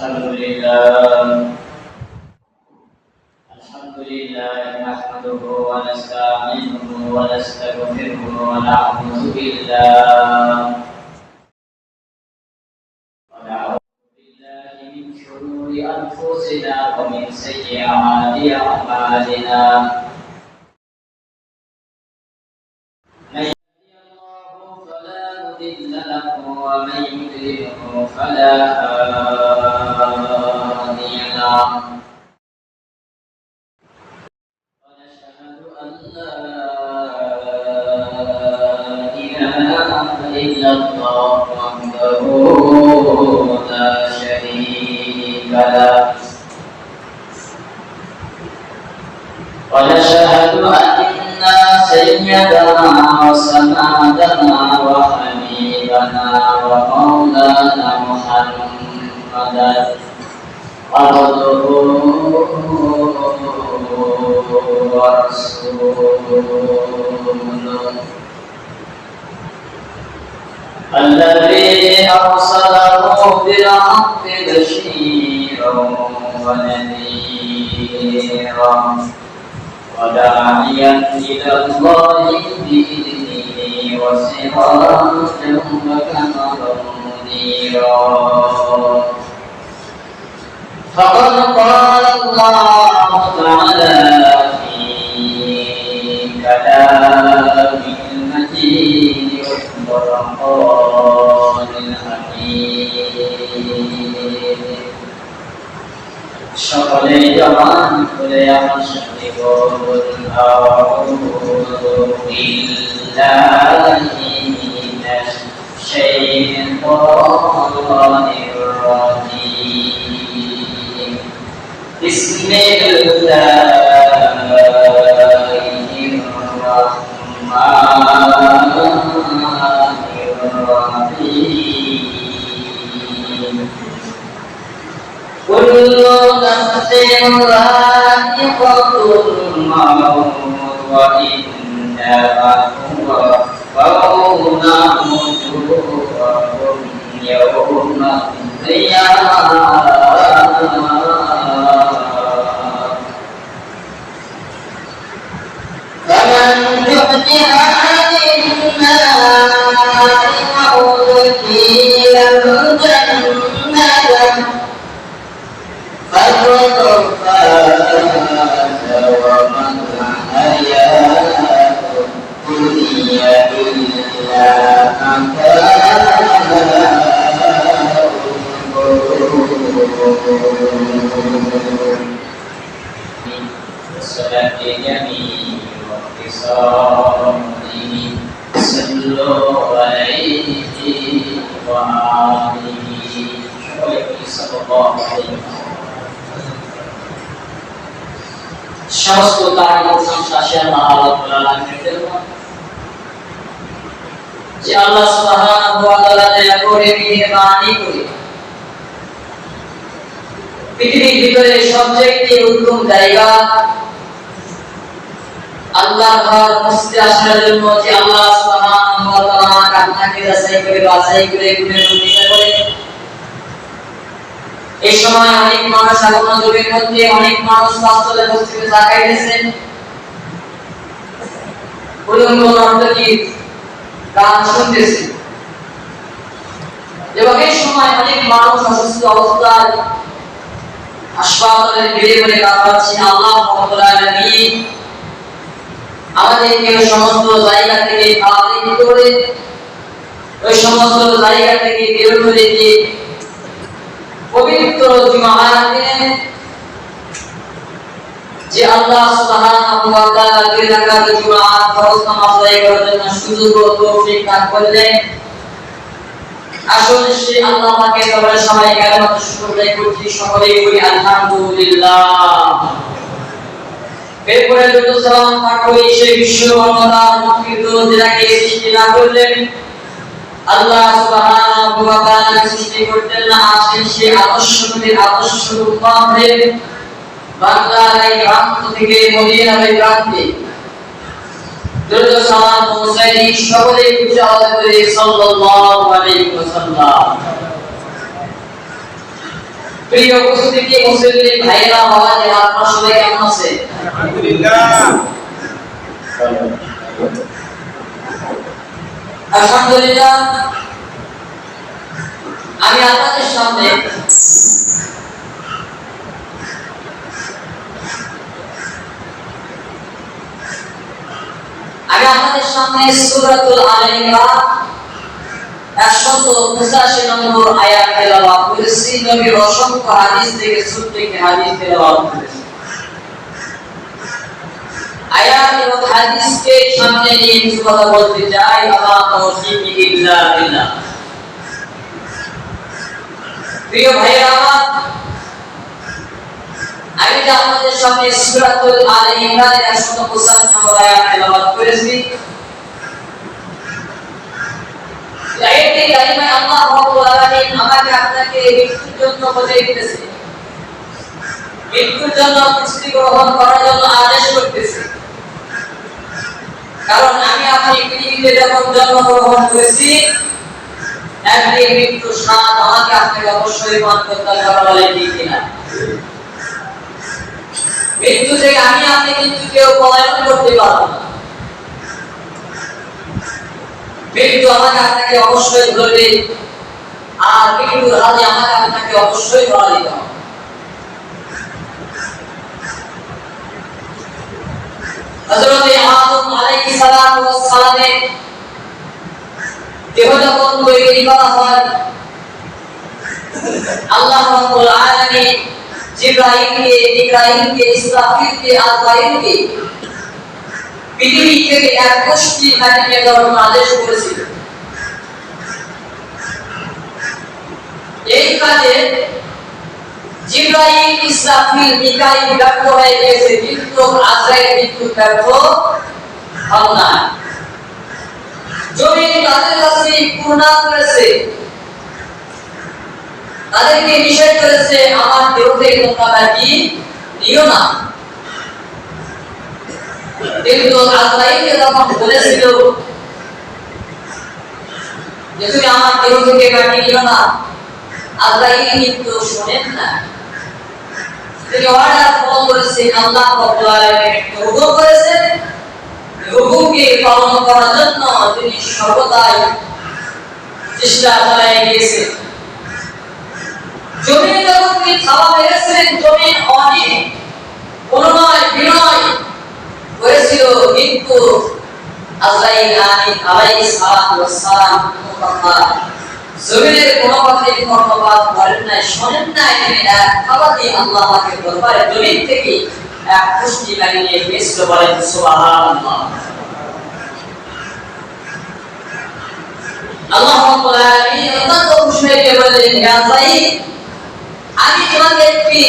الحمد لله نحمده ونستعينه ونستغفره ونعوذ بالله من شرور أنفسنا ومن سيئات أعمالنا من يهده الله فلا مضل له ومن يضلله فلا هادي له ونشهد أن لا إله إلا الله وحده لا شريك له ونشهد أن سيدنا وسندنا وحبيبنا ومولانا محمدا عبده ورسوله الذي أرسله بالحق بشيرا ونذيرا وداعيا إلى الله بإذنه وسراجا وقمرا منيرا فقد قال الله تعالى في كلامه المجيد والفرقان الحميد সকলে জবান খুলে আমার সাথে বলুন আউযু বিল্লাহি মিনাশ শাইতানির রাজীম বিসমিল্লাহির রাহমানির রাহিম كل نفس ذائقة الموت وإنما توفون أجوركم يوم القيامة فمن زحزح عن النار وأدخل الجنة فقد فاز وما الحياة الدنيا إلا متاع الصلاة جميع واقتصاده صلوا عليه وآله صلى الله عليه وسلم সমস্ত তারিফ প্রশংসা আল্লাহ রাব্বুল আলামিনের জন্য যে আল্লাহ সুবহানাহু ওয়া তাআলা দয়া করে মেহেরবানি করে পৃথিবীর ভিতরে সবচেয়ে উত্তম জায়গা আল্লাহর ঘর মসজিদে আসার জন্য যে আল্লাহ সুবহানাহু ওয়া তাআলা আপনাকে যাচাই করে বাছাই করে গুণে করে এই সময় অনেক মানুষ আগমন যুগের মধ্যে অনেক মানুষ বাস্তবে মসজিদে যাকাইতেছেন উলঙ্গ নর্তকী গান শুনতেছেন এবং এই সময় অনেক মানুষ অসুস্থ অবস্থায় হাসপাতালে বেড়ে বেড়ে কাঁদছে আল্লাহ রাব্বুল আলামিন আমাদেরকে সমস্ত জায়গা থেকে বাতিল করে ওই সমস্ত জায়গা থেকে বের করে দিয়ে পবিত্র জুমার দিনে যে আল্লাহ সুবহানাহু ওয়া তাআলা দুই রাকাত জুমার ফরজ নামাজ আদায় করার জন্য সুযোগ ও তৌফিক দান করলেন আসলে সেই আল্লাহ পাকের দরবারে সবাই কালেমা শুকর আদায় করছি সকলেই বলি আলহামদুলিল্লাহ এরপরে যত সালাম পাঠ করি সেই বিশ্ব রহমান মুক্তিত যাকে সৃষ্টি না করলেন আল্লাহ সুবহানাহু ওয়া তাআলা সৃষ্টি করতেন না আসেন সেই আদর্শ উম্মাহে বাংলার এই প্রান্ত থেকে মদিনার এই প্রান্তে যত সালাম পৌঁছায় সকলে খুশি আওয়াজ করে সাল্লাল্লাহু আলাইহি ওয়াসাল্লাম প্রিয় উপস্থিতি মুসলিম ভাইরা আওয়াজে আপনারা সবাই কেমন আছেন? আলহামদুলিল্লাহ। আলহামদুলিল্লাহ। আমি আপনাদের সামনে সূরাতুল আলে ইমরান 185 নম্বর আয়াত তেলাওয়াত করেছি। নবীর অসংখ্য হাদিস থেকে ছোট্ট একটি হাদিস তেলাওয়াত করেছি। আয়াত এবং হাদিসকে সামনে নিয়ে কিছু কথা বলতে চাই। আল্লাহ তাওফীক ইল্লা বিল্লাহ। প্রিয় ভাইরা আমার, আমি যে আপনাদের সামনে সূরাতুল আলে ইমরানের 185 নম্বর আয়াত তেলাওয়াত করেছি, আয়াতে কারিমায় আল্লাহ রাব্বুল আলামিন আমাকে আপনাকে মৃত্যুর জন্য বলে দিতেছে, মৃত্যুর জন্য প্রস্তুতি গ্রহণ করার জন্য আদেশ করতেছে। কারণ আমি আপনি পৃথিবীতে যখন জন্মগ্রহণ করেছি, একদিন মৃত্যুর স্বাদ আমাকে আপনাকে অবশ্যই পান করতে হবে, বলে ঠিক কিনা? মৃত্যু থেকে আমি আপনি কিন্তু কেউ পলায়ন করতে পারবো না। মৃত্যু আমাকে আপনাকে অবশ্যই ধরবে, আর মৃত্যুর হাতে আমাকে আপনাকে অবশ্যই ধরা দিতে হবে। হযরত আদম আলাইহিস সালাতু ওয়াস সালামের দেহ যখন তৈরি করা হয়, আল্লাহ রাব্বুল আলামিন জিবরাইলকে, মিকাঈলকে, ইসরাফিলকে, আজরাইলকে পৃথিবী থেকে এক কোষ্ঠী মাটি নিয়ে যাওয়ার আদেশ করেছিল। এই কাজে জিবরাইল, ইসরাফিল, মিকাঈল ব্যর্থ হয়ে গেছে, কিন্তু আজরাইল কিন্তু ব্যর্থ হল না। জমিন তাদের কাছে গুনাহ করেছে, তাদেরকে নিষেধ করেছে আমার দেহ থেকে তোমরা মাটি নিও না। কিন্তু আজরাইলকে যখন বলেছিল যে তুমি আমার দেহ থেকে মাটি নিও না, আজরাইল কিন্তু শোনেন না। তিনি অর্ডার ফলো করেছেন, আল্লাহ রাব্বুল আলামিন হুকুম করেছেন, হুকুমকে পালন করার জন্য তিনি সর্বদাই চেষ্টা চালিয়ে গিয়েছেন। জমিন যখন তিনি থাবা মেরেছিলেন, জমিন অনেক অনুনয় বিনয় করেছিল, কিন্তু আজরাইল আমিন আলাইহিস সালাতু ওয়াস সালাম জমিনের কোনো কথাই কর্ণপাত করেন নাই, শোনেন নাই। তিনি এক থাবাতে আল্লাহ পাকের দরবারে জমিন থেকে এক পুষ্টি গাড়ি নিয়ে গিয়েছিল, বলেন সুবহানাল্লাহ। আল্লাহ রাব্বুল আলামিন অত্যন্ত খুশি হয়ে বললেন, হে আজরাইল, আমি তোমাকে একটি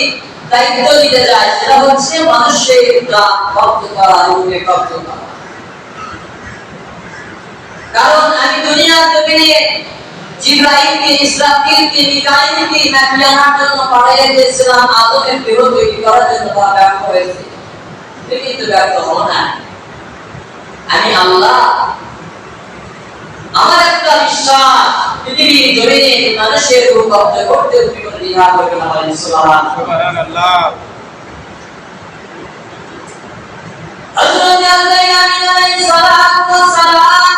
দায়িত্ব দিতে চাই, সেটা হচ্ছে মানুষের প্রাণ কব্জ করা, রূপে কব্জ করা। কারণ আমি দুনিয়ার জমিনে জিবরাইলকে, ইসরাফিলকে, মিকাঈলকে মাটি আনার জন্য পাঠিয়ে দিয়েছিলাম, আদমের দেহ তৈরি করার জন্য তারা ব্যর্থ হয়েছে, কিন্তু ব্যর্থ হল না। আমি আল্লাহ, আমার একটা বিশ্বাস, পৃথিবীর জমিনে মানুষের রূপ কব্জ করতে কোনো দ্বিধা করবে না, বলেন সুবহানাল্লাহ। হযরত আজরাইল আলাইহিস সালাতু ওয়াস সালাম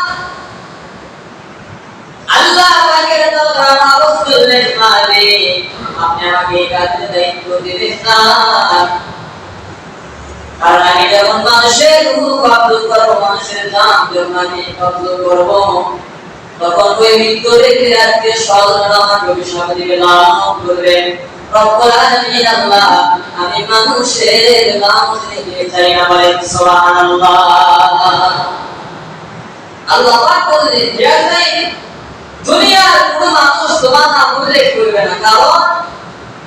আল্লাহ পাকের দরবারে আরজ করলেন, মালিক আপনি আমাকে এই কাজের দায়িত্ব দিলেন না, কারণ আমি যখন মানুষের রূহ কব্জ করব, মানুষের জান যখন আমি কব্জ করব, তখন ওই মৃত্যু রেখে আজকে স্বজনরা আমাকে অভিশাপ দিবে, লানত করবে। রব্বুল আলামিন আল্লাহ, আমি মানুষের লানত নিতে চাই না, বলেন সুবহানাল্লাহ। আল্লাহ পাক বলেন, হে আজরাইল, দুনিয়ার কোনো মানুষ তোমার নাম উল্লেখ করবে না, কারণ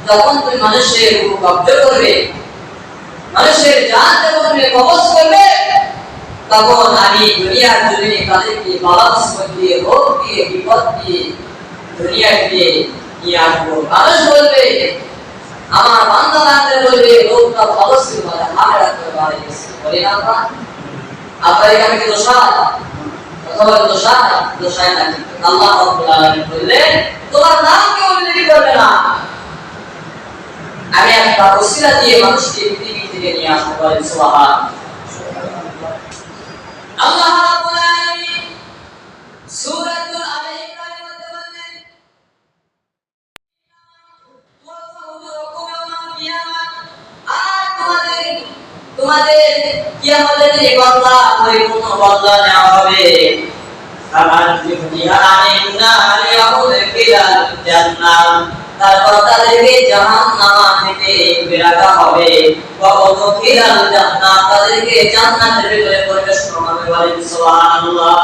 যখন তুমি মানুষের রূহ কব্জ করবে, মানুষের জান যখন তুমি কবজ করবে, তখন আমি দুনিয়ার জমিনে তাদেরকে বালা মুসিবত দিয়ে, রোগ দিয়ে, বিপদ দিয়ে দুনিয়া দিয়ে নিয়ে আসবো। মানুষ বলবে, আমার বান্দা বান্দা বলবে, রোগটা ভালো ছিল, হাতে রাখতে পারে গেছে, বলি না আমরা? আপনার এখানে কি দোষায়? অথবা দোষায় না, কিন্তু আল্লাহ রাব্বুল আলামিন বললেন, তোমার নাম কেউ উল্লেখ করবে না, আমি একটা ওসিলা দিয়ে মানুষকে পৃথিবী থেকে নিয়ে আসতে পারি। সুবহান আল্লাহ রাব্বুল আলামিন সূরাতুল আলী ইমরানের মধ্যে বলেন আর তোমাদের কিয়ামতের দিনে বান্দা পরিপূর্ণ বদলা নেওয়া হবে। তারপর তাদেরকে জাহান্নাম থেকে বের করা হবে, তাদেরকে জান্নাতের ভিতরে প্রবেশ করানো হবে। সুবহানাল্লাহ।